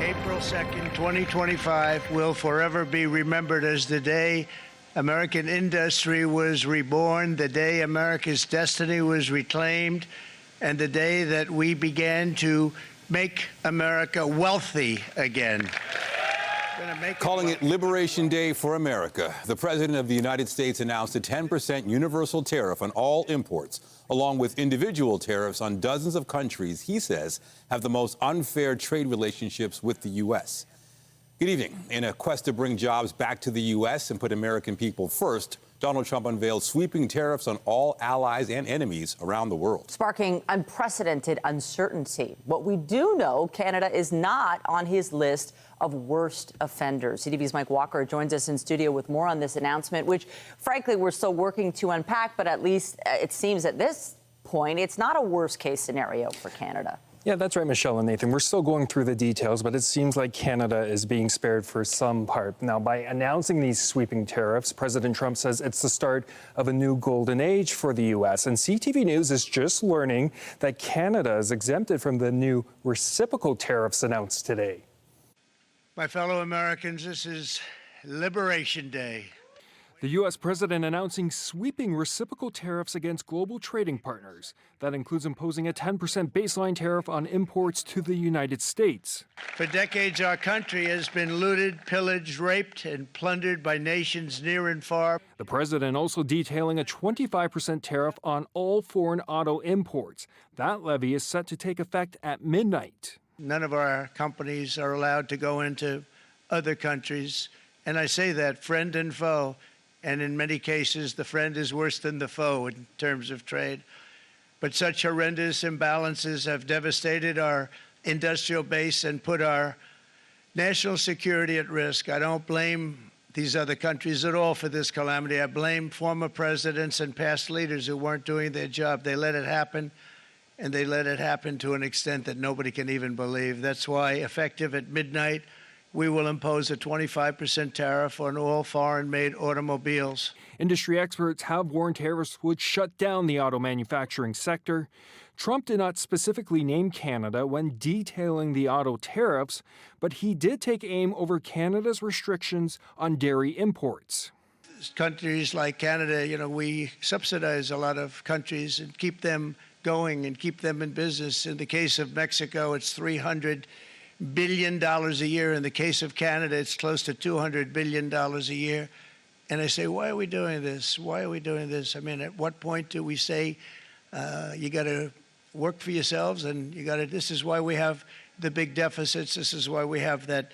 April 2nd, 2025 will forever be remembered as the day American industry was reborn, the day America's destiny was reclaimed, and the day that we began to make America wealthy again. Calling it Liberation Day for America, the President of the United States announced a 10% universal tariff on all imports, along with individual tariffs on dozens of countries he says have the most unfair trade relationships with the U.S. Good evening. In a quest to bring jobs back to the U.S. and put American people first, Donald Trump unveiled sweeping tariffs on all allies and enemies around the world, sparking unprecedented uncertainty. What we do know, Canada is not on his list of worst offenders. CTV's Mike Walker joins us in studio with more on this announcement, which, frankly, we're still working to unpack, but at least it seems at this point it's not a worst-case scenario for Canada. Yeah, that's right, Michelle and Nathan. We're still going through the details, but it seems like Canada is being spared for some part. Now, by announcing these sweeping tariffs, President Trump says it's the start of a new golden age for the U.S. And CTV News is just learning that Canada is exempted from the new reciprocal tariffs announced today. My fellow Americans, this is Liberation Day. The U.S. president announcing sweeping reciprocal tariffs against global trading partners. That includes imposing a 10% baseline tariff on imports to the United States. For decades, our country has been looted, pillaged, raped, and plundered by nations near and far. The president also detailing a 25% tariff on all foreign auto imports. That levy is set to take effect at midnight. None of our companies are allowed to go into other countries. And I say that, friend and foe. And in many cases, the friend is worse than the foe in terms of trade. But such horrendous imbalances have devastated our industrial base and put our national security at risk. I don't blame these other countries at all for this calamity. I blame former presidents and past leaders who weren't doing their job. They let it happen, and they let it happen to an extent that nobody can even believe. That's why, effective at midnight, we will impose a 25% tariff on all foreign-made automobiles. Industry experts have warned tariffs would shut down the auto manufacturing sector. Trump did not specifically name Canada when detailing the auto tariffs, but he did take aim over Canada's restrictions on dairy imports. Countries like Canada, we subsidize a lot of countries and keep them going and keep them in business. In the case of Mexico, it's $300 billion a year. In the case of Canada, it's close to $200 billion a year. And I say, why are we doing this? Why are we doing this? I mean, at what point do we say you got to work for yourselves and this is why we have the big deficits. This is why we have that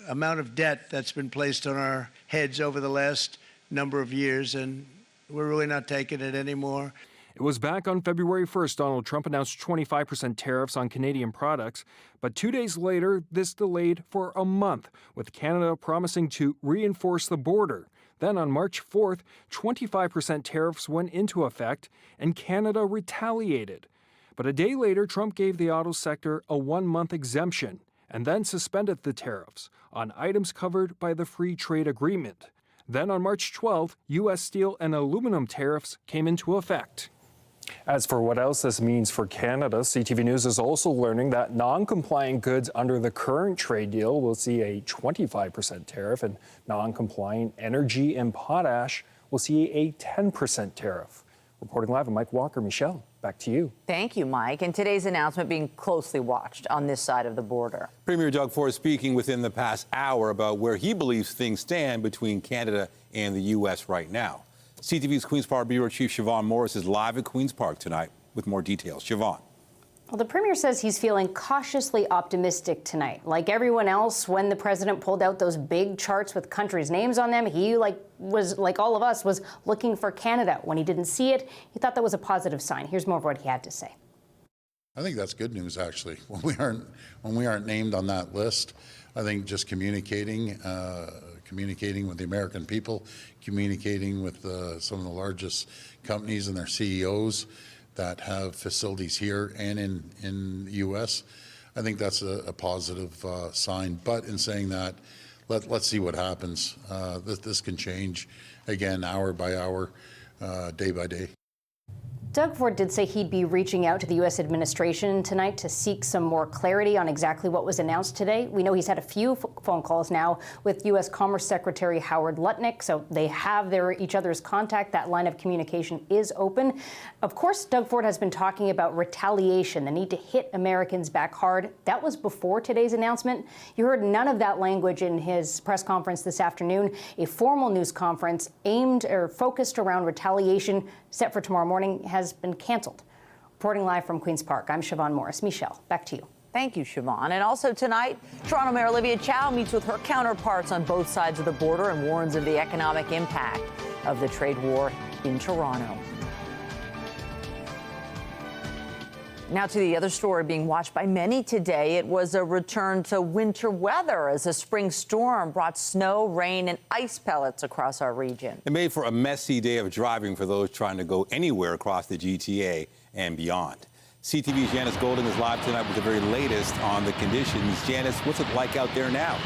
amount of debt that's been placed on our heads over the last number of years. And we're really not taking it anymore. It was back on February 1st, Donald Trump announced 25% tariffs on Canadian products. But 2 days later, this delayed for a month, with Canada promising to reinforce the border. Then on March 4th, 25% tariffs went into effect, and Canada retaliated. But a day later, Trump gave the auto sector a 1-month exemption and then suspended the tariffs on items covered by the free trade agreement. Then on March 12th, U.S. steel and aluminum tariffs came into effect. As for what else this means for Canada, CTV News is also learning that non-compliant goods under the current trade deal will see a 25% tariff, and non-compliant energy and potash will see a 10% tariff. Reporting live, I'm Mike Walker. Michelle, back to you. Thank you, Mike. And today's announcement being closely watched on this side of the border. Premier Doug Ford speaking within the past hour about where he believes things stand between Canada and the U.S. right now. CTV's Queen's Park Bureau Chief Siobhan Morris is live at Queen's Park tonight with more details. Siobhan. Well, the Premier says he's feeling cautiously optimistic tonight. Like everyone else, when the president pulled out those big charts with countries' names on them, he, like all of us, was looking for Canada. When he didn't see it, he thought that was a positive sign. Here's more of what he had to say. I think that's good news, actually. When we aren't named on that list, I think just communicating with the American people, communicating with some of the largest companies and their CEOs that have facilities here and in the U.S., I think that's a positive sign. But in saying that, let's see what happens. This can change again, hour by hour, day by day. Doug Ford did say he'd be reaching out to the U.S. administration tonight to seek some more clarity on exactly what was announced today. We know he's had a few phone calls now with U.S. Commerce Secretary Howard Lutnick, so they have each other's contact. That line of communication is open. Of course, Doug Ford has been talking about retaliation, the need to hit Americans back hard. That was before today's announcement. You heard none of that language in his press conference this afternoon. A formal news conference aimed or focused around retaliation set for tomorrow morning has been canceled. Reporting live from Queen's Park, I'm Siobhan Morris. Michelle, back to you. Thank you, Siobhan. And also tonight, Toronto Mayor Olivia Chow meets with her counterparts on both sides of the border and warns of the economic impact of the trade war in Toronto. Now to the other story being watched by many today. It was a return to winter weather as a spring storm brought snow, rain, and ice pellets across our region. It made for a messy day of driving for those trying to go anywhere across the GTA and beyond. CTV's Janice Golding is live tonight with the very latest on the conditions. Janice, what's it like out there now?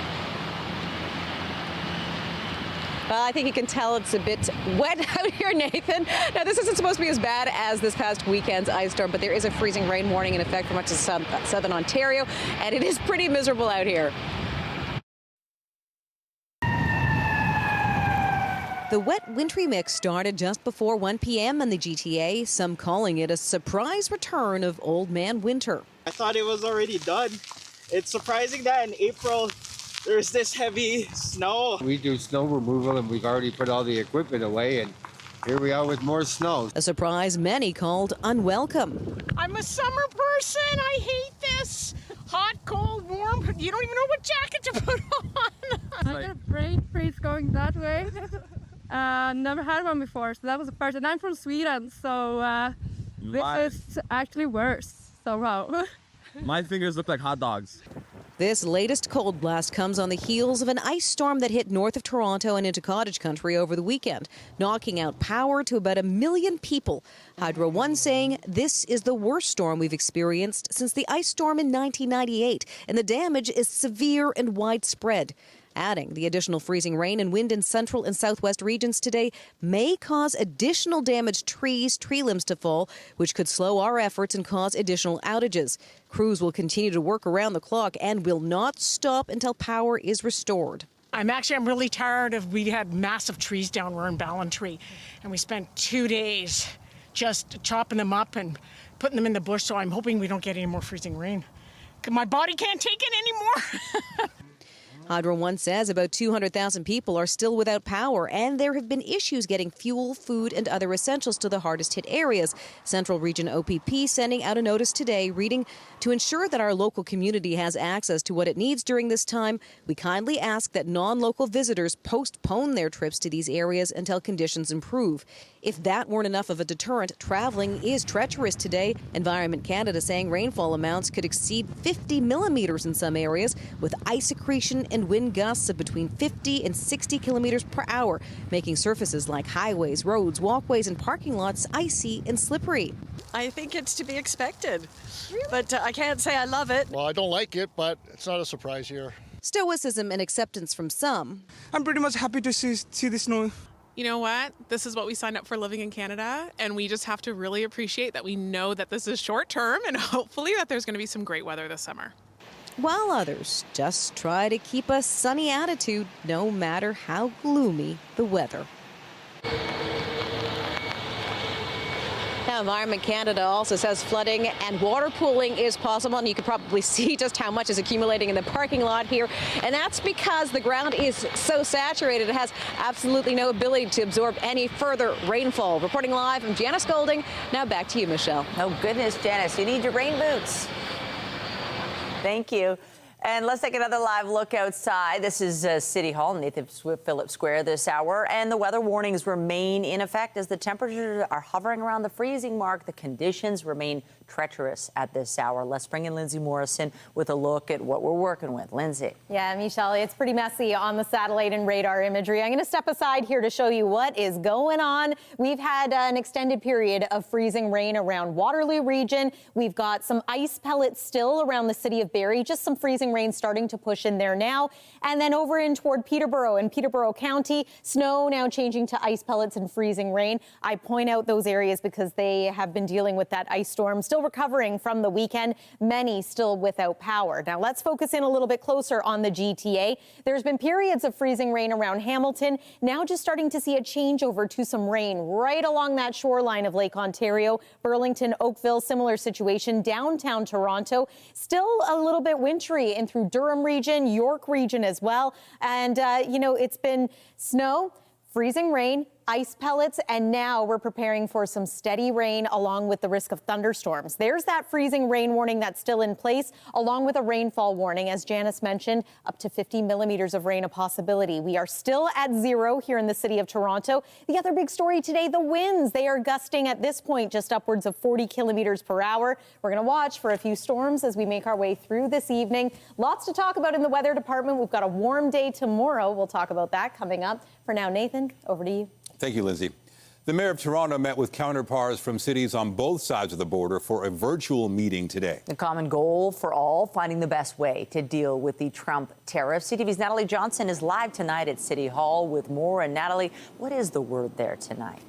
Well, I think you can tell it's a bit wet out here, Nathan. Now, this isn't supposed to be as bad as this past weekend's ice storm, but there is a freezing rain warning in effect for much of southern Ontario, and it is pretty miserable out here. The wet, wintry mix started just before 1 p.m. in the GTA, some calling it a surprise return of Old Man Winter. I thought it was already done. It's surprising that in April there's this heavy snow. We do snow removal and we've already put all the equipment away, and here we are with more snow. A surprise many called unwelcome. I'm a summer person. I hate this. Hot, cold, warm. You don't even know what jacket to put on. I got a brain freeze going that way. Never had one before, so that was the first. And I'm from Sweden, so this is actually worse. So wow. My fingers look like hot dogs. This latest cold blast comes on the heels of an ice storm that hit north of Toronto and into cottage country over the weekend, knocking out power to about 1 million people. Hydro One saying this is the worst storm we've experienced since the ice storm in 1998, and the damage is severe and widespread. Adding the additional freezing rain and wind in central and southwest regions today may cause additional damaged trees, tree limbs to fall, which could slow our efforts and cause additional outages. Crews will continue to work around the clock and will not stop until power is restored. I'm really tired of, we had massive trees down. We're in Ballantree, and we spent 2 days just chopping them up and putting them in the bush, so I'm hoping we don't get any more freezing rain. My body can't take it anymore. Hydro One says about 200,000 people are still without power, and there have been issues getting fuel, food, and other essentials to the hardest hit areas. Central Region OPP sending out a notice today reading, to ensure that our local community has access to what it needs during this time, we kindly ask that non-local visitors postpone their trips to these areas until conditions improve. If that weren't enough of a deterrent, traveling is treacherous today. Environment Canada saying rainfall amounts could exceed 50 millimeters in some areas, with ice accretion and wind gusts of between 50 and 60 kilometers per hour, making surfaces like highways, roads, walkways, and parking lots icy and slippery. I think it's to be expected, but I can't say I love it. Well, I don't like it, but it's not a surprise here. Stoicism and acceptance from some. I'm pretty much happy to see the snow. You know what? This is what we signed up for living in Canada, and we just have to really appreciate that we know that this is short term and hopefully that there's going to be some great weather this summer. While others just try to keep a sunny attitude no matter how gloomy the weather. Now, Environment Canada also says flooding and water pooling is possible, and you can probably see just how much is accumulating in the parking lot here. And that's because the ground is so saturated, it has absolutely no ability to absorb any further rainfall. Reporting live, I'm Janice Golding. Now back to you, Michelle. Oh, goodness, Janice, you need your rain boots. Thank you. And let's take another live look outside. This is City Hall, Nathan Phillips Square this hour. And the weather warnings remain in effect as the temperatures are hovering around the freezing mark. The conditions remain treacherous at this hour. Let's bring in Lindsay Morrison with a look at what we're working with. Lindsay. Yeah, Michelle, it's pretty messy on the satellite and radar imagery. I'm going to step aside here to show you what is going on. We've had an extended period of freezing rain around Waterloo region. We've got some ice pellets still around the city of Barrie, just some freezing freezing rain starting to push in there now. And then over in toward Peterborough and Peterborough County, snow now changing to ice pellets and freezing rain. I point out those areas because they have been dealing with that ice storm, still recovering from the weekend, many still without power. Now let's focus in a little bit closer on the GTA. There's been periods of freezing rain around Hamilton, now just starting to see a changeover to some rain right along that shoreline of Lake Ontario. Burlington, Oakville, similar situation. Downtown Toronto, still a little bit wintry in through Durham region, York region as well. And, it's been snow, freezing rain, ice pellets, and now we're preparing for some steady rain along with the risk of thunderstorms. There's that freezing rain warning that's still in place, along with a rainfall warning. As Janice mentioned, up to 50 millimeters of rain a possibility. We are still at 0 here in the city of Toronto. The other big story today, the winds. They are gusting at this point just upwards of 40 kilometers per hour. We're going to watch for a few storms as we make our way through this evening. Lots to talk about in the weather department. We've got a warm day tomorrow. We'll talk about that coming up. For now, Nathan, over to you. Thank you, Lindsay. The mayor of Toronto met with counterparts from cities on both sides of the border for a virtual meeting today. The common goal for all, finding the best way to deal with the Trump tariffs. CTV's Natalie Johnson is live tonight at City Hall with more. And Natalie, what is the word there tonight?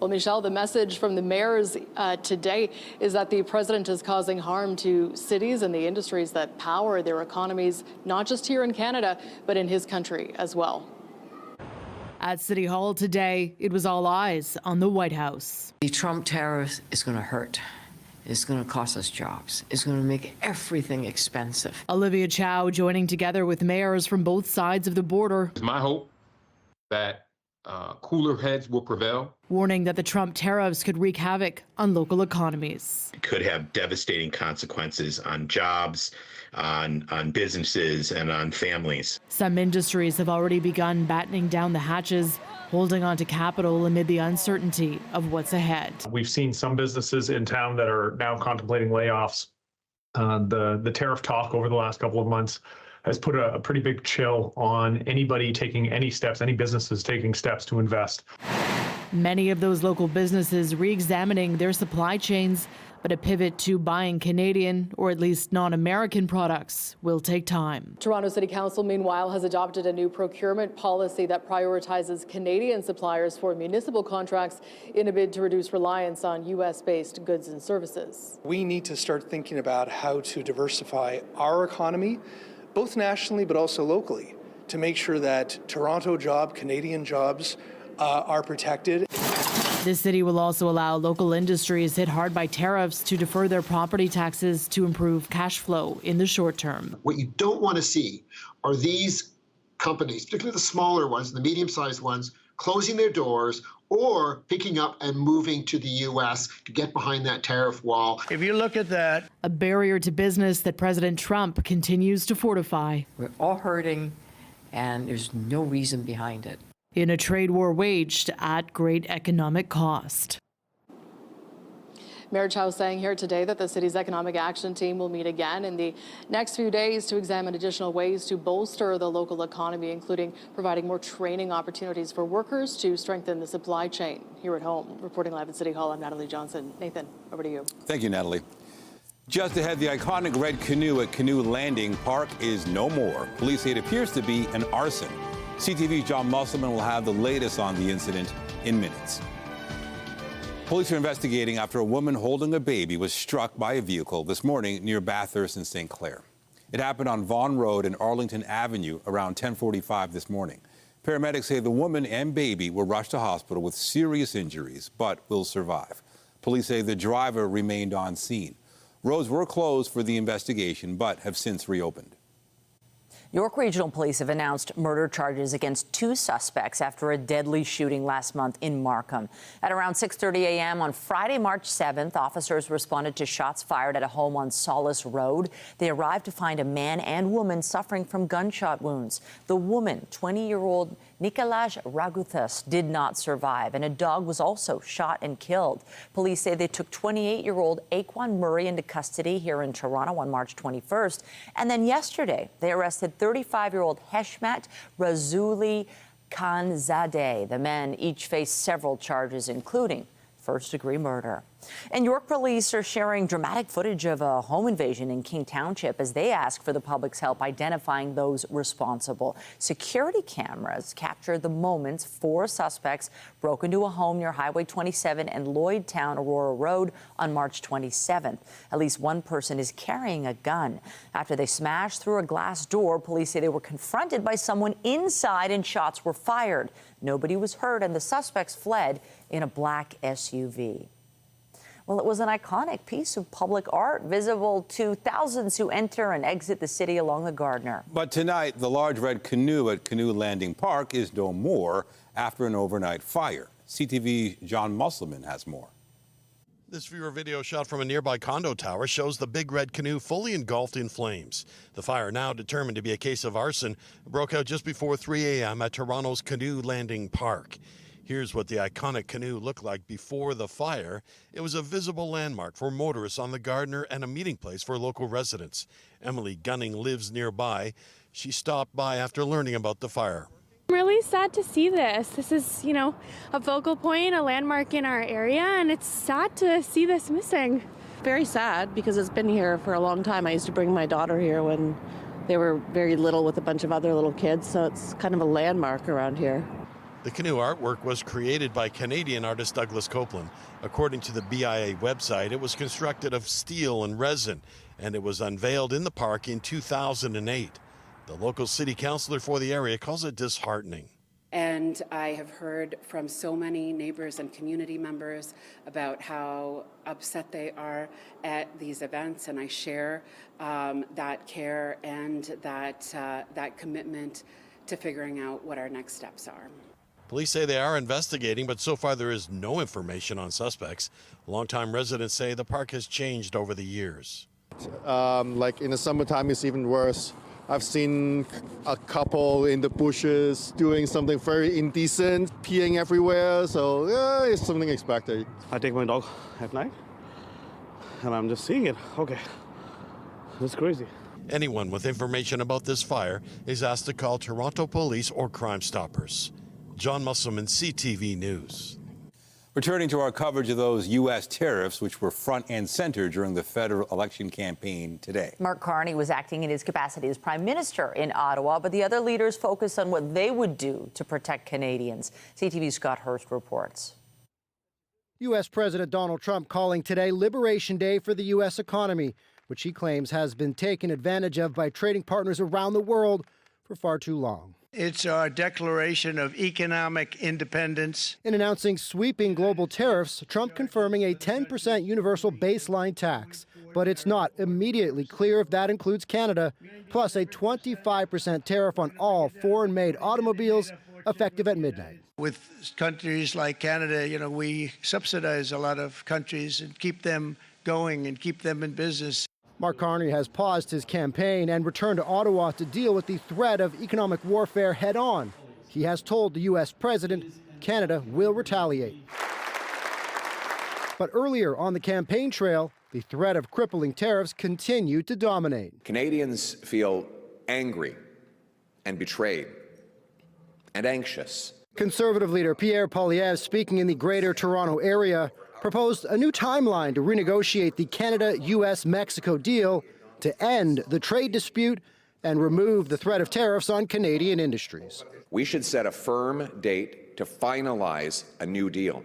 Well, Michelle, the message from the mayors today is that the president is causing harm to cities and the industries that power their economies, not just here in Canada, but in his country as well. At City Hall today, it was all eyes on the White House. The Trump tariff is going to hurt. It's going to cost us jobs. It's going to make everything expensive. Olivia Chow joining together with mayors from both sides of the border. It's my hope that cooler heads will prevail. Warning that the Trump tariffs could wreak havoc on local economies. It could have devastating consequences on jobs, on businesses, and on families. Some industries have already begun battening down the hatches, holding on to capital amid the uncertainty of what's ahead. We've seen some businesses in town that are now contemplating layoffs. The tariff talk over the last couple of months has put a pretty big chill on anybody taking any steps, any businesses taking steps to invest. Many of those local businesses re-examining their supply chains, but a pivot to buying Canadian, or at least non-American products, will take time. Toronto City Council, meanwhile, has adopted a new procurement policy that prioritizes Canadian suppliers for municipal contracts in a bid to reduce reliance on U.S.-based goods and services. We need to start thinking about how to diversify our economy, both nationally but also locally, to make sure that Toronto jobs, Canadian jobs are protected. The city will also allow local industries hit hard by tariffs to defer their property taxes to improve cash flow in the short term. What you don't want to see are these companies, particularly the smaller ones, the medium-sized ones, closing their doors or picking up and moving to the U.S. to get behind that tariff wall. If you look at that, a barrier to business that President Trump continues to fortify. We're all hurting, and there's no reason behind it. In a trade war waged at great economic cost. Mayor Chow saying here today that the city's economic action team will meet again in the next few days to examine additional ways to bolster the local economy, including providing more training opportunities for workers to strengthen the supply chain. Here at home, reporting live at City Hall, I'm Natalie Johnson. Nathan, over to you. Thank you, Natalie. Just ahead, the iconic red canoe at Canoe Landing Park is no more. Police say it appears to be an arson. CTV's John Musselman will have the latest on the incident in minutes. Police are investigating after a woman holding a baby was struck by a vehicle this morning near Bathurst and St. Clair. It happened on Vaughan Road and Arlington Avenue around 10:45 this morning. Paramedics say the woman and baby were rushed to hospital with serious injuries, but will survive. Police say the driver remained on scene. Roads were closed for the investigation, but have since reopened. York Regional Police have announced murder charges against 2 suspects after a deadly shooting last month in Markham. At around 6:30 a.m. on Friday, March 7th, officers responded to shots fired at a home on Solace Road. They arrived to find a man and woman suffering from gunshot wounds. The woman, 20-year-old Nikolaj Raguthas, did not survive, and a dog was also shot and killed. Police say they took 28-year-old Aquan Murray into custody here in Toronto on March 21st. And then yesterday, they arrested 35-year-old Heshmat Razuli Khanzadeh. The men each face several charges, including first-degree murder. And York police are sharing dramatic footage of a home invasion in King Township as they ask for the public's help identifying those responsible. Security cameras captured the moments 4 suspects broke into a home near Highway 27 and Lloydtown Aurora Road on March 27th. At least one person is carrying a gun. After they smashed through a glass door, police say they were confronted by someone inside and shots were fired. Nobody was hurt and the suspects fled in a black SUV. Well, it was an iconic piece of public art visible to thousands who enter and exit the city along the Gardiner. But tonight, the large red canoe at Canoe Landing Park is no more after an overnight fire. CTV John Musselman has more. This viewer video shot from a nearby condo tower shows the big red canoe fully engulfed in flames. The fire, now determined to be a case of arson, broke out just before 3 a.m. at Toronto's Canoe Landing Park. Here's what the iconic canoe looked like before the fire. It was a visible landmark for motorists on the Gardiner and a meeting place for local residents. Emily Gunning lives nearby. She stopped by after learning about the fire. I'm really sad to see this. This is, a focal point, a landmark in our area, and it's sad to see this missing. Very sad because it's been here for a long time. I used to bring my daughter here when they were very little with a bunch of other little kids, so it's kind of a landmark around here. The canoe artwork was created by Canadian artist Douglas Copeland. According to the BIA website, it was constructed of steel and resin, and it was unveiled in the park in 2008. The local city councillor for the area calls it disheartening. And I have heard from so many neighbors and community members about how upset they are at these events, and I share that care and that commitment to figuring out what our next steps are. Police say they are investigating, but so far there is no information on suspects. Longtime residents say the park has changed over the years. Like in the summertime, it's even worse. I've seen a couple in the bushes doing something very indecent, peeing everywhere, so yeah, it's something expected. I take my dog at night, and I'm just seeing it. Okay, that's crazy. Anyone with information about this fire is asked to call Toronto Police or Crime Stoppers. John Musselman, CTV News. Returning to our coverage of those U.S. tariffs, which were front and center during the federal election campaign today. Mark Carney was acting in his capacity as Prime Minister in Ottawa, but the other leaders focused on what they would do to protect Canadians. CTV's Scott Hurst reports. U.S. President Donald Trump calling today Liberation Day for the U.S. economy, which he claims has been taken advantage of by trading partners around the world for far too long. It's our declaration of economic independence. In announcing sweeping global tariffs, Trump confirming a 10% universal baseline tax. But it's not immediately clear if that includes Canada, plus a 25% tariff on all foreign-made automobiles effective at midnight. With countries like Canada, we subsidize a lot of countries and keep them going and keep them in business. Mark Carney has paused his campaign and returned to Ottawa to deal with the threat of economic warfare head on. He has told the U.S. president Canada will retaliate. But earlier on the campaign trail, the threat of crippling tariffs continued to dominate. Canadians feel angry and betrayed and anxious. Conservative leader Pierre Poilievre, speaking in the Greater Toronto area, proposed a new timeline to renegotiate the Canada-U.S.-Mexico deal to end the trade dispute and remove the threat of tariffs on Canadian industries. We should set a firm date to finalize a new deal.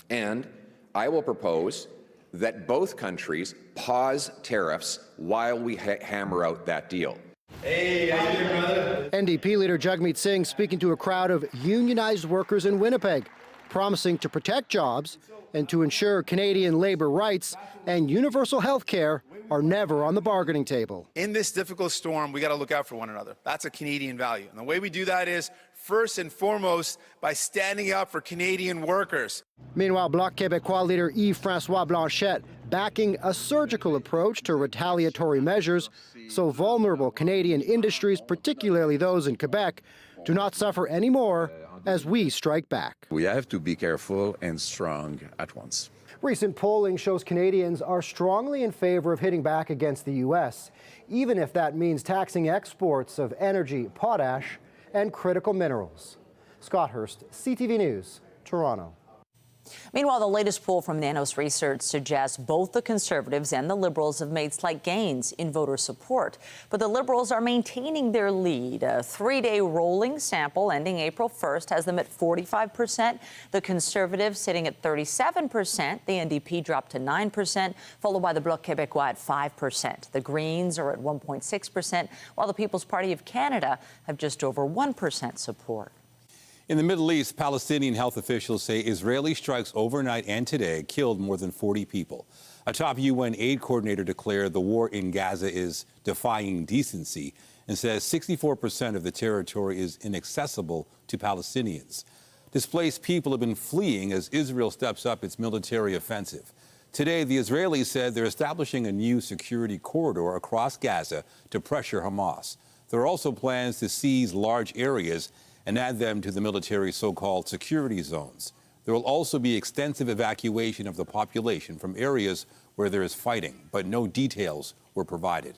And I will propose that both countries pause tariffs while we hammer out that deal. Hey, how you doing, brother? NDP leader Jagmeet Singh speaking to a crowd of unionized workers in Winnipeg, promising to protect jobs and to ensure Canadian labor rights and universal health care are never on the bargaining table. In this difficult storm, we got to look out for one another. That's a Canadian value. And the way we do that is, first and foremost, by standing up for Canadian workers. Meanwhile, Bloc Québécois leader Yves-François Blanchet backing a surgical approach to retaliatory measures so vulnerable Canadian industries, particularly those in Quebec, do not suffer anymore as we strike back. We have to be careful and strong at once. Recent polling shows Canadians are strongly in favor of hitting back against the U.S., even if that means taxing exports of energy, potash, and critical minerals. Scott Hurst, CTV News, Toronto. Meanwhile, the latest poll from Nanos Research suggests both the Conservatives and the Liberals have made slight gains in voter support. But the Liberals are maintaining their lead. A three-day rolling sample ending April 1st has them at 45%. The Conservatives sitting at 37%. The NDP dropped to 9%, followed by the Bloc Québécois at 5%. The Greens are at 1.6%, while the People's Party of Canada have just over 1% support. In the Middle East, Palestinian health officials say Israeli strikes overnight and today killed more than 40 people. A top UN aid coordinator declared the war in Gaza is defying decency and says 64% of the territory is inaccessible to Palestinians. Displaced people have been fleeing as Israel steps up its military offensive. Today, the Israelis said they're establishing a new security corridor across Gaza to pressure Hamas. There are also plans to seize large areas and add them to the military's so-called security zones. There will also be extensive evacuation of the population from areas where there is fighting, but no details were provided.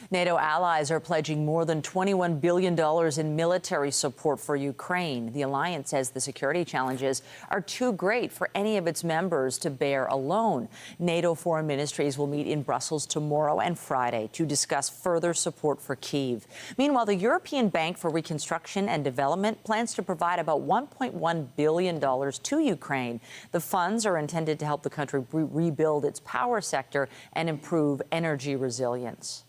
NATO allies are pledging more than $21 billion in military support for Ukraine. The alliance says the security challenges are too great for any of its members to bear alone. NATO foreign ministries will meet in Brussels tomorrow and Friday to discuss further support for Kyiv. Meanwhile, the European Bank for Reconstruction and Development plans to provide about $1.1 billion to Ukraine. The funds are intended to help the country rebuild its power sector and improve energy resilience.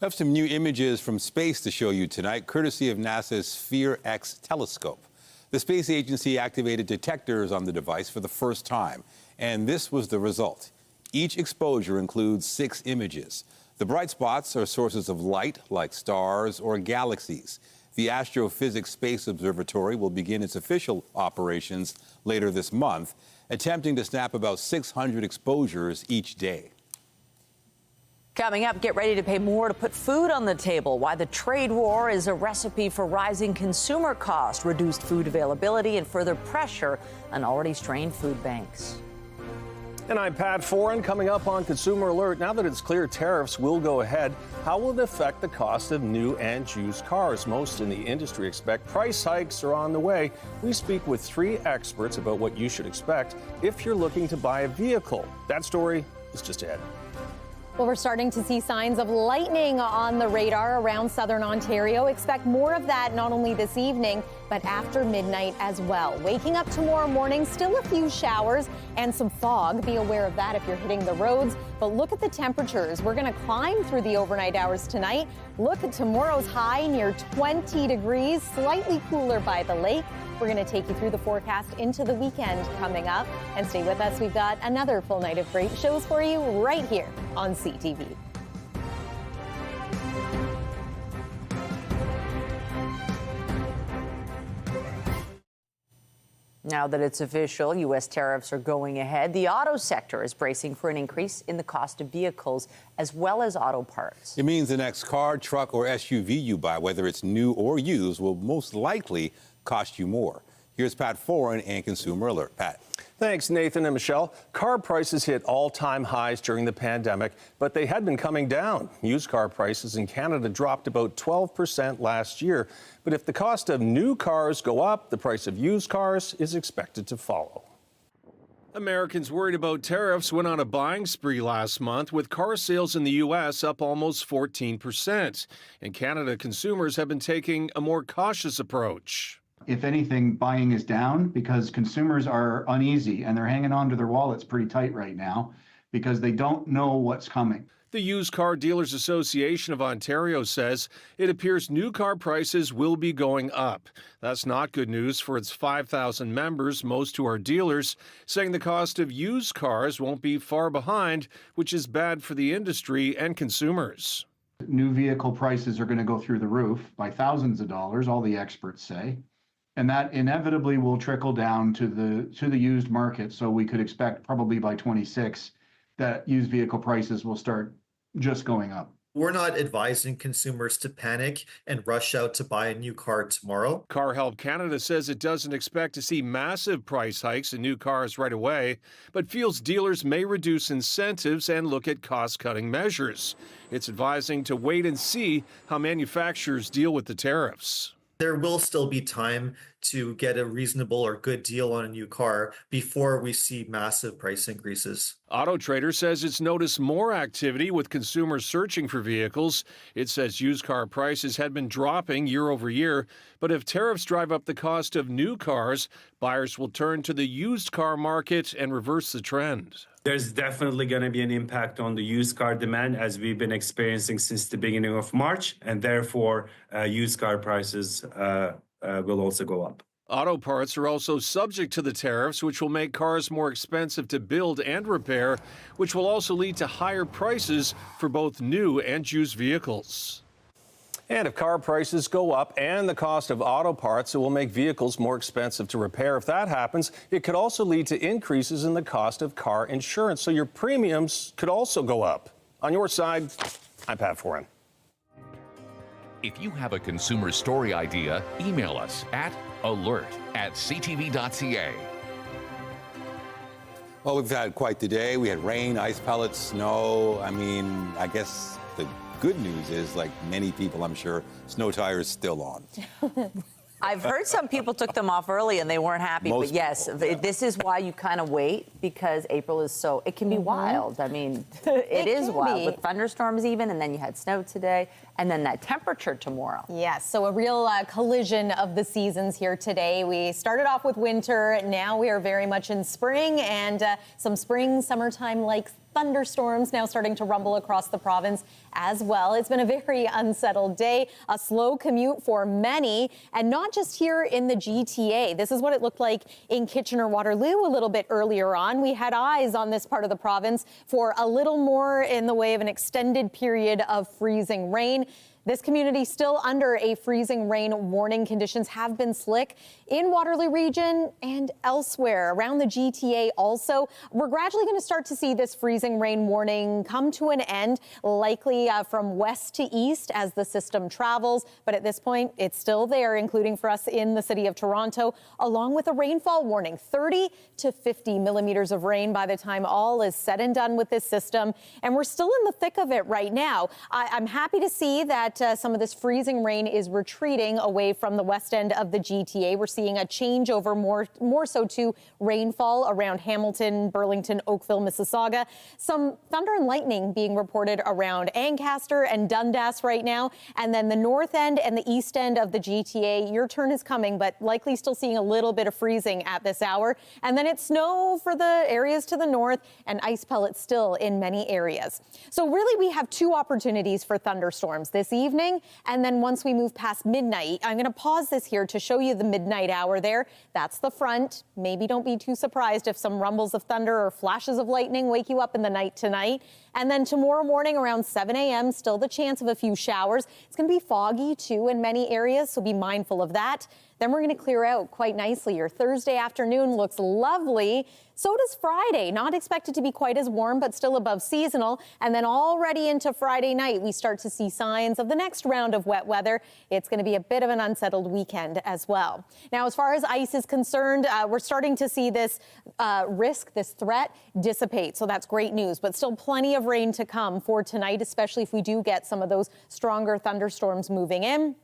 We have some new images from space to show you tonight, courtesy of NASA's Sphere-X telescope. The space agency activated detectors on the device for the first time, and this was the result. Each exposure includes 6 images. The bright spots are sources of light, like stars or galaxies. The Astrophysics Space Observatory will begin its official operations later this month, attempting to snap about 600 exposures each day. Coming up, get ready to pay more to put food on the table. Why the trade war is a recipe for rising consumer costs, reduced food availability, and further pressure on already strained food banks. And I'm Pat Foran. Coming up on Consumer Alert, now that it's clear tariffs will go ahead, how will it affect the cost of new and used cars? Most in the industry expect price hikes are on the way. We speak with 3 experts about what you should expect if you're looking to buy a vehicle. That story is just ahead. Well, we're starting to see signs of lightning on the radar around southern Ontario. Expect more of that not only this evening, but after midnight as well. Waking up tomorrow morning, still a few showers and some fog. Be aware of that if you're hitting the roads. But look at the temperatures. We're going to climb through the overnight hours tonight. Look at tomorrow's high near 20 degrees, slightly cooler by the lake. We're going to take you through the forecast into the weekend coming up. And stay with us. We've got another full night of great shows for you right here on CTV. Now that it's official, U.S. tariffs are going ahead. The auto sector is bracing for an increase in the cost of vehicles as well as auto parts. It means the next car, truck, or SUV you buy, whether it's new or used, will most likely cost you more. Here's Pat Foran and Consumer Alert. Pat. Thanks, Nathan and Michelle. Car prices hit all-time highs during the pandemic, but they had been coming down. Used car prices in Canada dropped about 12% last year. But if the cost of new cars go up, the price of used cars is expected to follow. Americans worried about tariffs went on a buying spree last month, with car sales in the U.S. up almost 14%. In Canada, consumers have been taking a more cautious approach. If anything, buying is down because consumers are uneasy and they're hanging on to their wallets pretty tight right now because they don't know what's coming. The Used Car Dealers Association of Ontario says it appears new car prices will be going up. That's not good news for its 5,000 members, most who are dealers, saying the cost of used cars won't be far behind, which is bad for the industry and consumers. New vehicle prices are going to go through the roof by thousands of dollars, all the experts say. And that inevitably will trickle down to the used market. So we could expect probably by 26 that used vehicle prices will start just going up. We're not advising consumers to panic and rush out to buy a new car tomorrow. Car Help Canada says it doesn't expect to see massive price hikes in new cars right away, but feels dealers may reduce incentives and look at cost-cutting measures. It's advising to wait and see how manufacturers deal with the tariffs. There will still be time to get a reasonable or good deal on a new car before we see massive price increases. Auto Trader says it's noticed more activity with consumers searching for vehicles. It says used car prices had been dropping year over year, but if tariffs drive up the cost of new cars, buyers will turn to the used car market and reverse the trend. There's definitely going to be an impact on the used car demand, as we've been experiencing since the beginning of March, and therefore used car prices will also go up. Auto parts are also subject to the tariffs, which will make cars more expensive to build and repair, which will also lead to higher prices for both new and used vehicles. And if car prices go up and the cost of auto parts, it will make vehicles more expensive to repair. If that happens, it could also lead to increases in the cost of car insurance. So your premiums could also go up. On your side, I'm Pat Foran. If you have a consumer story idea, email us at alert@ctv.ca. Well, we've had quite the day. We had rain, ice pellets, snow. I mean, I guess the good news is, like many people, I'm sure, snow tires still on. I've heard some people took them off early and they weren't happy. Most but yes, people. this is why you kind of wait, because April is so, it can be wild. I mean, it is wild with thunderstorms even, and then you had snow today, and then that temperature tomorrow. Yes, so a real collision of the seasons here today. We started off with winter, now we are very much in spring, and some spring, summertime-like thunderstorms now starting to rumble across the province as well. It's been a very unsettled day, a slow commute for many, and not just here in the GTA. This is what it looked like in Kitchener-Waterloo a little bit earlier on. We had eyes on this part of the province for a little more in the way of an extended period of freezing rain. This community still under a freezing rain warning. Conditions have been slick in Waterloo region and elsewhere around the GTA also. We're gradually going to start to see this freezing rain warning come to an end, likely from west to east as the system travels. But at this point, it's still there, including for us in the city of Toronto, along with a rainfall warning, 30 to 50 millimeters of rain by the time all is said and done with this system. And we're still in the thick of it right now. I'm happy to see that some of this freezing rain is retreating away from the west end of the GTA. We're seeing a changeover more so to rainfall around Hamilton, Burlington, Oakville, Mississauga. Some thunder and lightning being reported around Ancaster and Dundas right now. And then the north end and the east end of the GTA, your turn is coming, but likely still seeing a little bit of freezing at this hour. And then it's snow for the areas to the north and ice pellets still in many areas. So really we have two opportunities for thunderstorms this evening, and then once we move past midnight, I'm going to pause this here to show you the midnight hour there. That's the front. Maybe don't be too surprised if some rumbles of thunder or flashes of lightning wake you up in the night tonight. And then tomorrow morning around 7 a.m., still the chance of a few showers. It's going to be foggy too in many areas, so be mindful of that. Then we're going to clear out quite nicely. Your Thursday afternoon looks lovely. So does Friday. Not expected to be quite as warm, but still above seasonal. And then already into Friday night, we start to see signs of the next round of wet weather. It's going to be a bit of an unsettled weekend as well. Now, as far as ice is concerned, we're starting to see this risk, this threat dissipate. So that's great news, but still plenty of rain to come for tonight, especially if we do get some of those stronger thunderstorms moving in.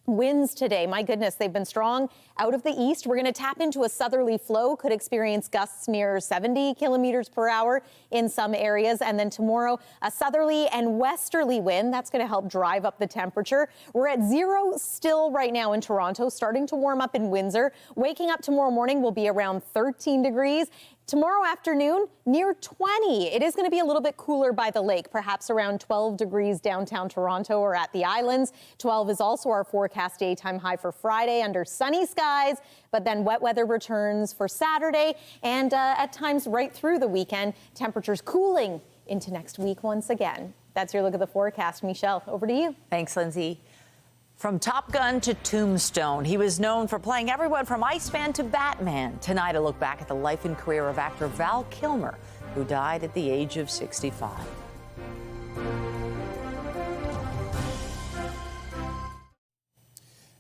Winds today, my goodness, they've been strong out of the east. We're going to tap into a southerly flow, could experience gusts near 70 kilometers per hour in some areas. And then tomorrow, a southerly and westerly wind. That's going to help drive up the temperature. We're at 0 still right now in Toronto, starting to warm up in Windsor. Waking up tomorrow morning will be around 13 degrees. Tomorrow afternoon, near 20. It is going to be a little bit cooler by the lake, perhaps around 12 degrees downtown Toronto or at the islands. 12 is also our forecast daytime high for Friday under sunny skies, but then wet weather returns for Saturday and at times right through the weekend. Temperatures cooling into next week once again. That's your look at the forecast. Michelle, over to you. Thanks, Lindsay. From Top Gun to Tombstone, he was known for playing everyone from Iceman to Batman. Tonight, a look back at the life and career of actor Val Kilmer, who died at the age of 65.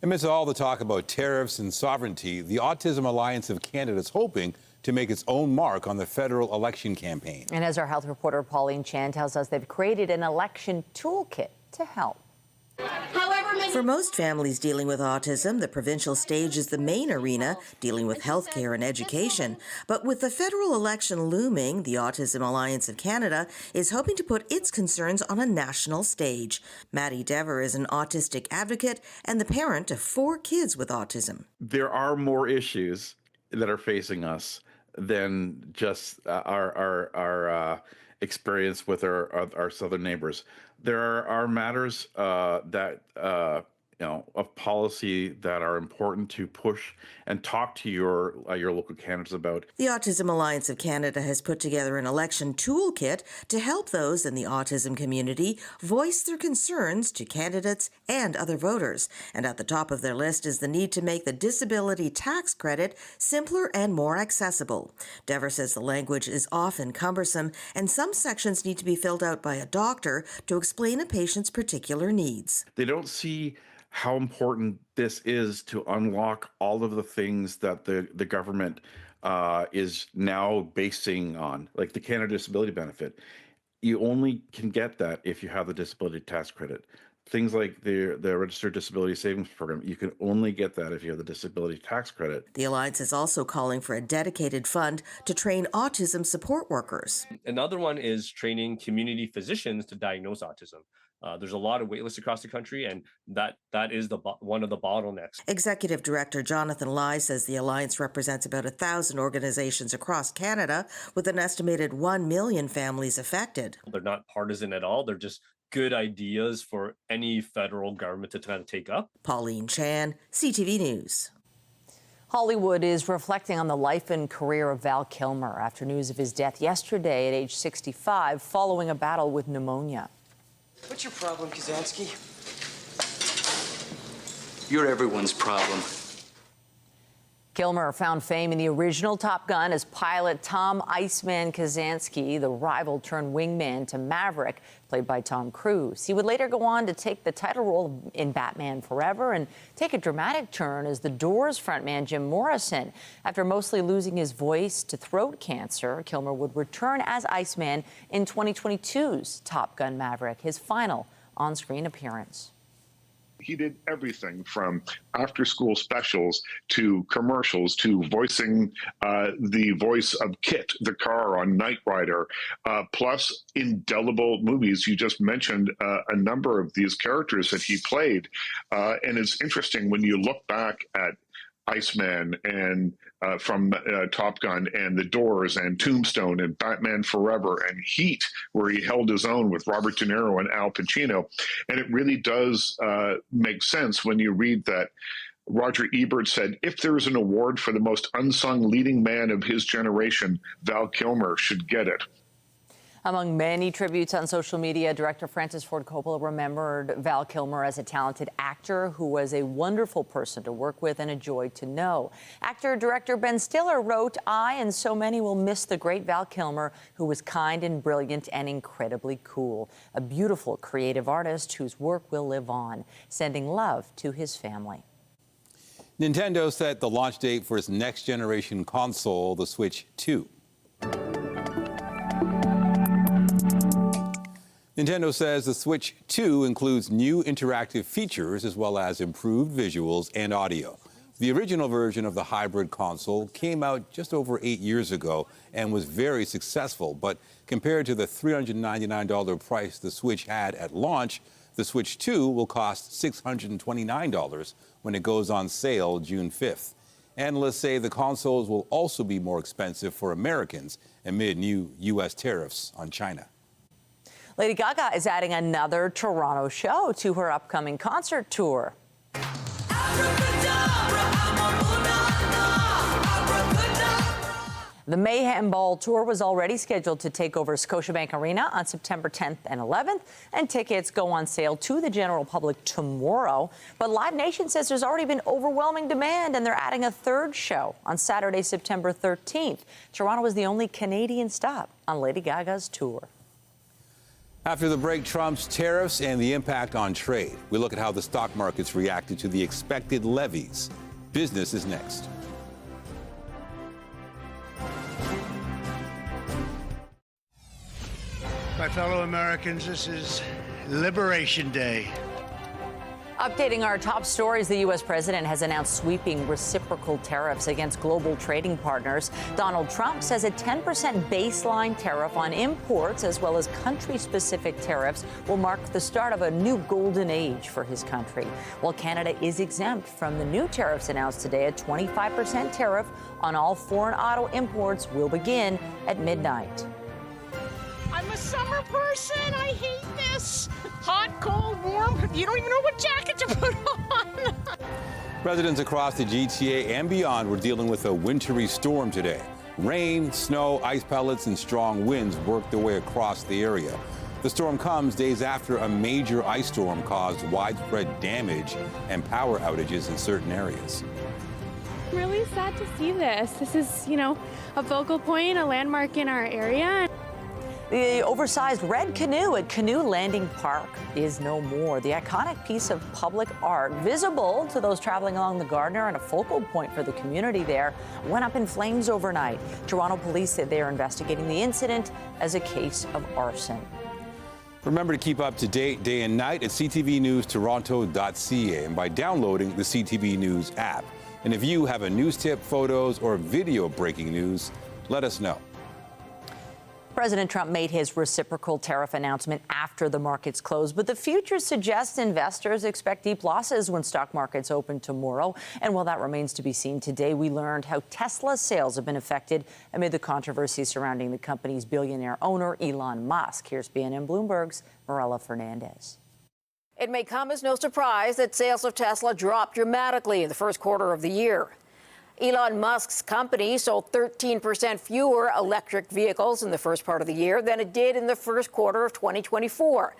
Amidst all the talk about tariffs and sovereignty, the Autism Alliance of Canada is hoping to make its own mark on the federal election campaign. And as our health reporter Pauline Chan tells us, they've created an election toolkit to help. However, For most families dealing with autism, the provincial stage is the main arena, dealing with healthcare and education. But with the federal election looming, the Autism Alliance of Canada is hoping to put its concerns on a national stage. Maddie Dever is an autistic advocate and the parent of 4 kids with autism. There are more issues that are facing us than just our experience with our southern neighbors. There are matters that of policy that are important to push and talk to your local candidates about. The Autism Alliance of Canada has put together an election toolkit to help those in the autism community voice their concerns to candidates and other voters. And at the top of their list is the need to make the disability tax credit simpler and more accessible. Dever says the language is often cumbersome and some sections need to be filled out by a doctor to explain a patient's particular needs. They don't see how important this is to unlock all of the things that the government is now basing on, like the Canada Disability Benefit. You only can get that if you have the disability tax credit. Things like the Registered Disability Savings Program, you can only get that if you have the disability tax credit. The Alliance is also calling for a dedicated fund to train autism support workers. Another one is training community physicians to diagnose autism. There's a lot of waitlists across the country, and that is one of the bottlenecks. Executive Director Jonathan Lai says the Alliance represents about 1,000 organizations across Canada with an estimated 1 million families affected. They're not partisan at all. They're just good ideas for any federal government to kind of take up. Pauline Chan, CTV News. Hollywood is reflecting on the life and career of Val Kilmer after news of his death yesterday at age 65 following a battle with pneumonia. What's your problem, Kazansky? You're everyone's problem. Kilmer found fame in the original Top Gun as pilot Tom Iceman Kazansky, the rival-turned-wingman to Maverick, played by Tom Cruise. He would later go on to take the title role in Batman Forever and take a dramatic turn as The Doors frontman Jim Morrison. After mostly losing his voice to throat cancer, Kilmer would return as Iceman in 2022's Top Gun Maverick, his final on-screen appearance. He did everything from after-school specials to commercials to voicing the voice of Kit, the car on Knight Rider, plus indelible movies. You just mentioned a number of these characters that he played. And it's interesting when you look back at Iceman and from Top Gun and The Doors and Tombstone and Batman Forever and Heat, where he held his own with Robert De Niro and Al Pacino. And it really does make sense when you read that Roger Ebert said, if there is an award for the most unsung leading man of his generation, Val Kilmer should get it. Among many tributes on social media, director Francis Ford Coppola remembered Val Kilmer as a talented actor who was a wonderful person to work with and a joy to know. Actor-director Ben Stiller wrote, "I and so many will miss the great Val Kilmer, who was kind and brilliant and incredibly cool. A beautiful, creative artist whose work will live on. Sending love to his family." Nintendo set the launch date for its next-generation console, the Switch 2. Nintendo says the Switch 2 includes new interactive features as well as improved visuals and audio. The original version of the hybrid console came out just over 8 years ago and was very successful, but compared to the $399 price the Switch had at launch, the Switch 2 will cost $629 when it goes on sale June 5th. Analysts say the consoles will also be more expensive for Americans amid new U.S. tariffs on China. Lady Gaga is adding another Toronto show to her upcoming concert tour. The Mayhem Ball Tour was already scheduled to take over Scotiabank Arena on September 10th and 11th, and tickets go on sale to the general public tomorrow. But Live Nation says there's already been overwhelming demand, and they're adding a third show on Saturday, September 13th. Toronto is the only Canadian stop on Lady Gaga's tour. After the break, Trump's tariffs and the impact on trade. We look at how the stock markets reacted to the expected levies. Business is next. My fellow Americans, this is Liberation Day. Updating our top stories, the U.S. president has announced sweeping reciprocal tariffs against global trading partners. Donald Trump says a 10% baseline tariff on imports, as well as country-specific tariffs, will mark the start of a new golden age for his country. While Canada is exempt from the new tariffs announced today, a 25% tariff on all foreign auto imports will begin at midnight. I'm a summer person. I hate this. Hot, cold, warm. You don't even know what jacket to put on. Residents across the GTA and beyond were dealing with a wintry storm today. Rain, snow, ice pellets, and strong winds worked their way across the area. The storm comes days after a major ice storm caused widespread damage and power outages in certain areas. Really sad to see this. This is, a focal point, a landmark in our area. The oversized red canoe at Canoe Landing Park is no more. The iconic piece of public art, visible to those traveling along the Gardiner and a focal point for the community there, went up in flames overnight. Toronto police said they are investigating the incident as a case of arson. Remember to keep up to date day and night at ctvnewstoronto.ca and by downloading the CTV News app. And if you have a news tip, photos, or video breaking news, let us know. President Trump made his reciprocal tariff announcement after the markets closed, but the future suggests investors expect deep losses when stock markets open tomorrow. And while that remains to be seen, today we learned how Tesla's sales have been affected amid the controversy surrounding the company's billionaire owner, Elon Musk. Here's BNN Bloomberg's Marella Fernandez. It may come as no surprise that sales of Tesla dropped dramatically in the first quarter of the year. Elon Musk's company sold 13% fewer electric vehicles in the first part of the year than it did in the first quarter of 2024.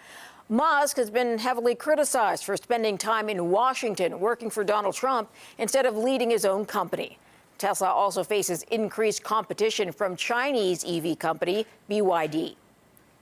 Musk has been heavily criticized for spending time in Washington working for Donald Trump instead of leading his own company. Tesla also faces increased competition from Chinese EV company BYD.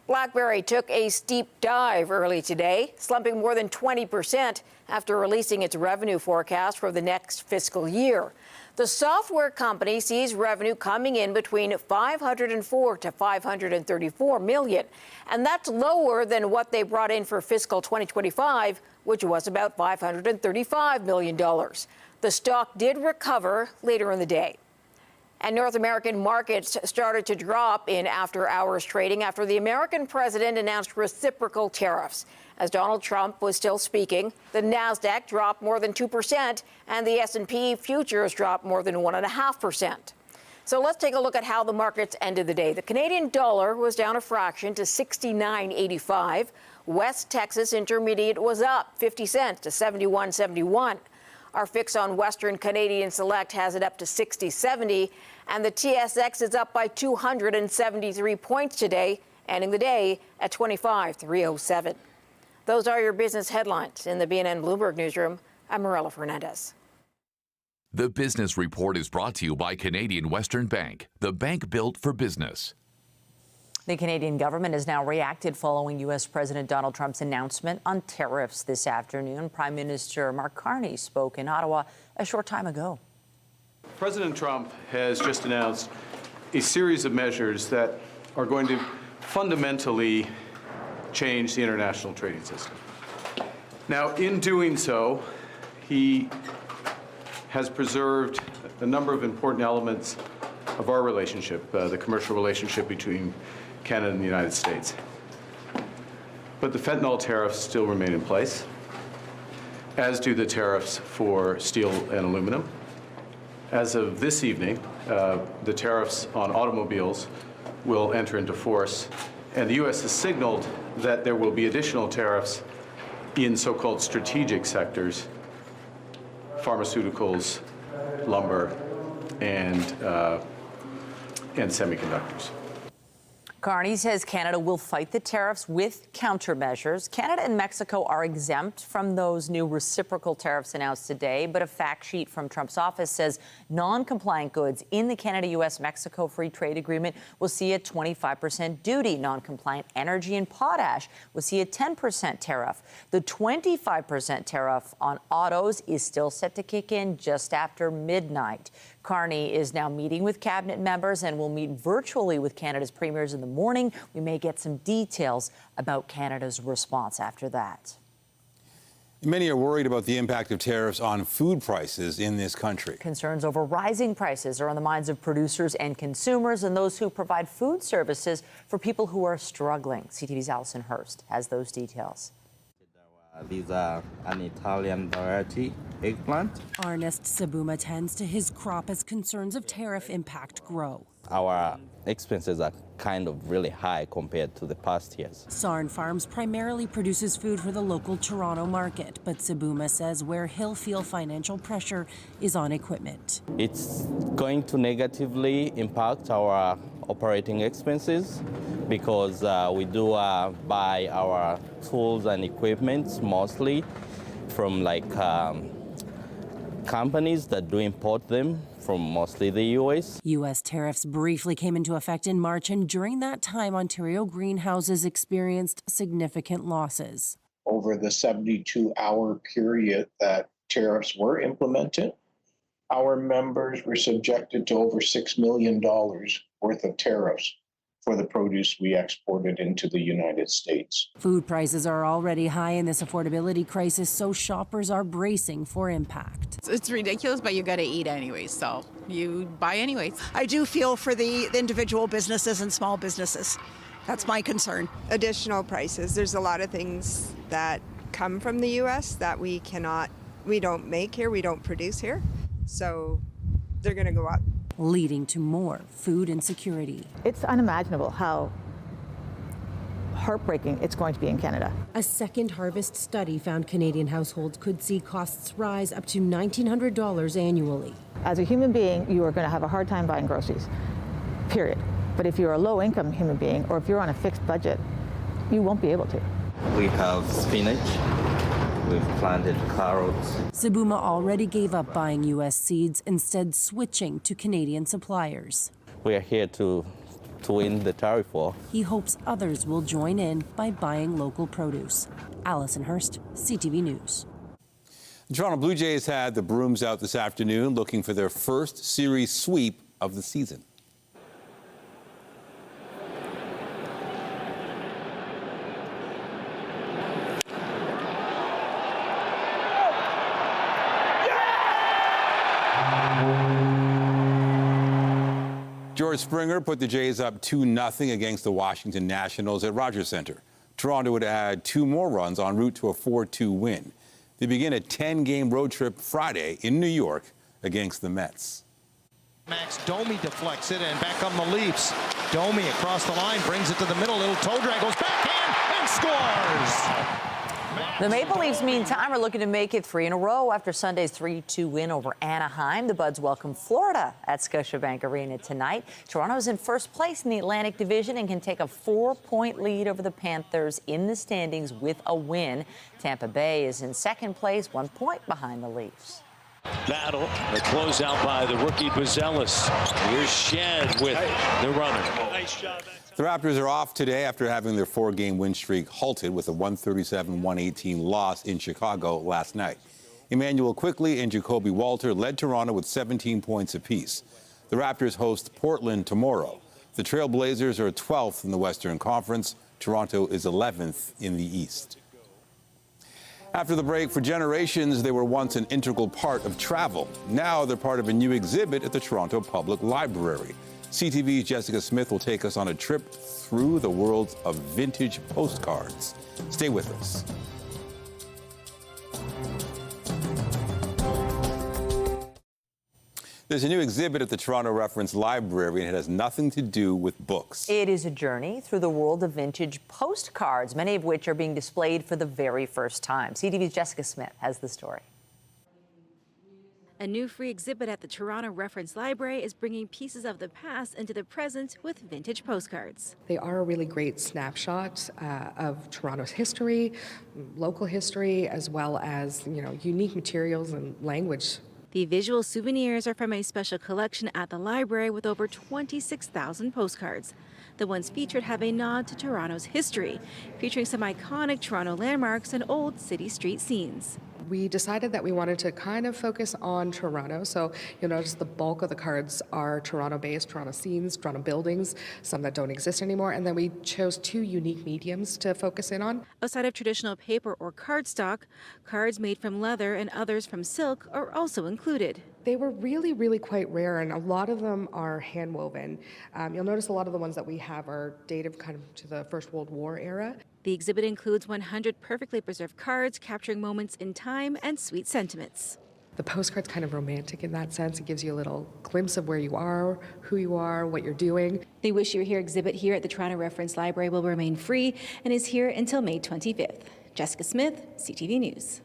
BlackBerry took a steep dive early today, slumping more than 20% after releasing its revenue forecast for the next fiscal year. The software company sees revenue coming in between $504 to $534 million, and that's lower than what they brought in for fiscal 2025, which was about $535 million. The stock did recover later in the day. And North American markets started to drop in after-hours trading after the American president announced reciprocal tariffs. As Donald Trump was still speaking, the Nasdaq dropped more than 2%, and the S&P futures dropped more than 1.5%. So let's take a look at how the markets ended the day. The Canadian dollar was down a fraction to 69.85. West Texas Intermediate was up 50 cents to 71.71. Our fix on Western Canadian Select has it up to 60.70, and the TSX is up by 273 points today, ending the day at 25,307. Those are your business headlines. In the BNN Bloomberg newsroom, I'm Marella Fernandez. The Business Report is brought to you by Canadian Western Bank, the bank built for business. The Canadian government has now reacted following U.S. President Donald Trump's announcement on tariffs this afternoon. Prime Minister Mark Carney spoke in Ottawa a short time ago. President Trump has just announced a series of measures that are going to fundamentally change the international trading system. Now, in doing so, he has preserved a number of important elements of our relationship, the commercial relationship between Canada and the United States. But the fentanyl tariffs still remain in place, as do the tariffs for steel and aluminum. As of this evening, the tariffs on automobiles will enter into force, and the U.S. has signaled that there will be additional tariffs in so-called strategic sectors, pharmaceuticals, lumber, and semiconductors. Carney says Canada will fight the tariffs with countermeasures. Canada and Mexico are exempt from those new reciprocal tariffs announced today, but a fact sheet from Trump's office says non-compliant goods in the Canada-U.S.-Mexico Free Trade Agreement will see a 25% duty. Non-compliant energy and potash will see a 10% tariff. The 25% tariff on autos is still set to kick in just after midnight. Carney is now meeting with cabinet members and will meet virtually with Canada's premiers in the morning. We may get some details about Canada's response after that. Many are worried about the impact of tariffs on food prices in this country. Concerns over rising prices are on the minds of producers and consumers and those who provide food services for people who are struggling. CTV's Allison Hurst has those details. These are an Italian variety eggplant. Ernest Sabuma tends to his crop as concerns of tariff impact grow. Our expenses are kind of really high compared to the past years. Sarn Farms primarily produces food for the local Toronto market, but Sabuma says where he'll feel financial pressure is on equipment. It's going to negatively impact our operating expenses because we do buy our tools and equipment mostly from companies that do import them from mostly the U.S. U.S. tariffs briefly came into effect in March, and during that time, Ontario greenhouses experienced significant losses. Over the 72-hour period that tariffs were implemented, our members were subjected to over $6 million worth of tariffs for the produce we exported into the United States. Food prices are already high in this affordability crisis, so shoppers are bracing for impact. It's ridiculous, but you got to eat anyways, so you buy anyways. I do feel for the individual businesses and small businesses. That's my concern. Additional prices. There's a lot of things that come from the U.S. that we don't make here, we don't produce here, so they're going to go up. Leading to more food insecurity. It's unimaginable how heartbreaking it's going to be in Canada. A Second Harvest study found Canadian households could see costs rise up to $1,900 annually. As a human being, you are going to have a hard time buying groceries, period. But if you're a low-income human being or if you're on a fixed budget, you won't be able to. We have spinach. We've planted carrots. Sabuma already gave up buying U.S. seeds, instead switching to Canadian suppliers. We are here to win the tariff war. He hopes others will join in by buying local produce. Allison Hurst, CTV News. The Toronto Blue Jays had the brooms out this afternoon looking for their first series sweep of the season. George Springer put the Jays up 2-0 against the Washington Nationals at Rogers Centre. Toronto would add 2 more runs en route to a 4-2 win. They begin a 10-game road trip Friday in New York against the Mets. Max Domi deflects it, and back come the Leafs. Domi across the line, brings it to the middle, little toe drag, goes backhand and scores! The Maple Leafs, meantime, are looking to make it 3 in a row after Sunday's 3-2 win over Anaheim. The Buds welcome Florida at Scotiabank Arena tonight. Toronto's in first place in the Atlantic Division and can take a 4-point lead over the Panthers in the standings with a win. Tampa Bay is in second place, 1 point behind the Leafs. Battle, the closeout by the rookie Buzelis. Here's Shed with the runner. Nice job. The Raptors are off today after having their 4-game win streak halted with a 137-118 loss in Chicago last night. Emmanuel Quickley and Jacoby Walter led Toronto with 17 points apiece. The Raptors host Portland tomorrow. The Trailblazers are 12th in the Western Conference. Toronto is 11th in the East. After the break, for generations, they were once an integral part of travel. Now they're part of a new exhibit at the Toronto Public Library. CTV's Jessica Smith will take us on a trip through the world of vintage postcards. Stay with us. There's a new exhibit at the Toronto Reference Library, and it has nothing to do with books. It is a journey through the world of vintage postcards, many of which are being displayed for the very first time. CTV's Jessica Smith has the story. A new free exhibit at the Toronto Reference Library is bringing pieces of the past into the present with vintage postcards. They are a really great snapshot of Toronto's history, local history, as well as, unique materials and language. The visual souvenirs are from a special collection at the library with over 26,000 postcards. The ones featured have a nod to Toronto's history, featuring some iconic Toronto landmarks and old city street scenes. We decided that we wanted to kind of focus on Toronto. So you'll notice the bulk of the cards are Toronto-based, Toronto scenes, Toronto buildings, some that don't exist anymore. And then we chose 2 unique mediums to focus in on. Outside of traditional paper or cardstock, cards made from leather and others from silk are also included. They were really, really quite rare, and a lot of them are hand-woven. You'll notice a lot of the ones that we have are dated kind of to the First World War era. The exhibit includes 100 perfectly preserved cards capturing moments in time and sweet sentiments. The postcard's kind of romantic in that sense. It gives you a little glimpse of where you are, who you are, what you're doing. The Wish You Were Here exhibit here at the Toronto Reference Library will remain free and is here until May 25th. Jessica Smith, CTV News.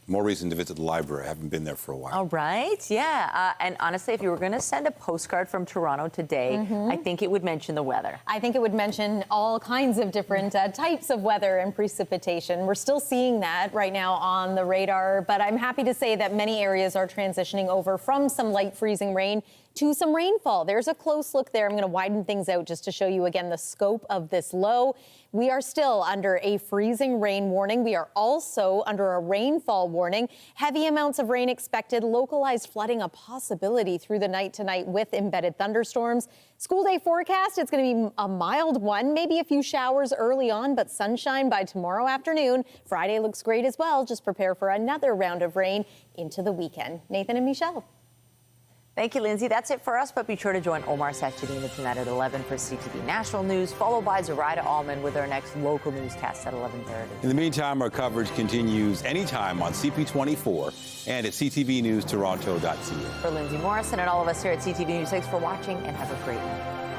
More reason to visit the library. I haven't been there for a while. All right, yeah. And honestly, if you were going to send a postcard from Toronto today, I think it would mention the weather. I think it would mention all kinds of different types of weather and precipitation. We're still seeing that right now on the radar, but I'm happy to say that many areas are transitioning over from some light freezing rain to some rainfall. There's a close look there. I'm going to widen things out just to show you again the scope of this low. We are still under a freezing rain warning. We are also under a rainfall warning. Heavy amounts of rain expected, localized flooding a possibility through the night tonight with embedded thunderstorms. School day forecast, it's going to be a mild one, maybe a few showers early on, but sunshine by tomorrow afternoon. Friday looks great as well. Just prepare for another round of rain into the weekend. Nathan and Michelle. Thank you, Lindsay. That's it for us, but be sure to join Omar Sachedina tonight at 11 for CTV National News, followed by Zoraida Allman with our next local newscast at 11:30. In the meantime, our coverage continues anytime on CP24 and at ctvnewstoronto.ca. For Lindsay Morrison and all of us here at CTV News, thanks for watching and have a great night.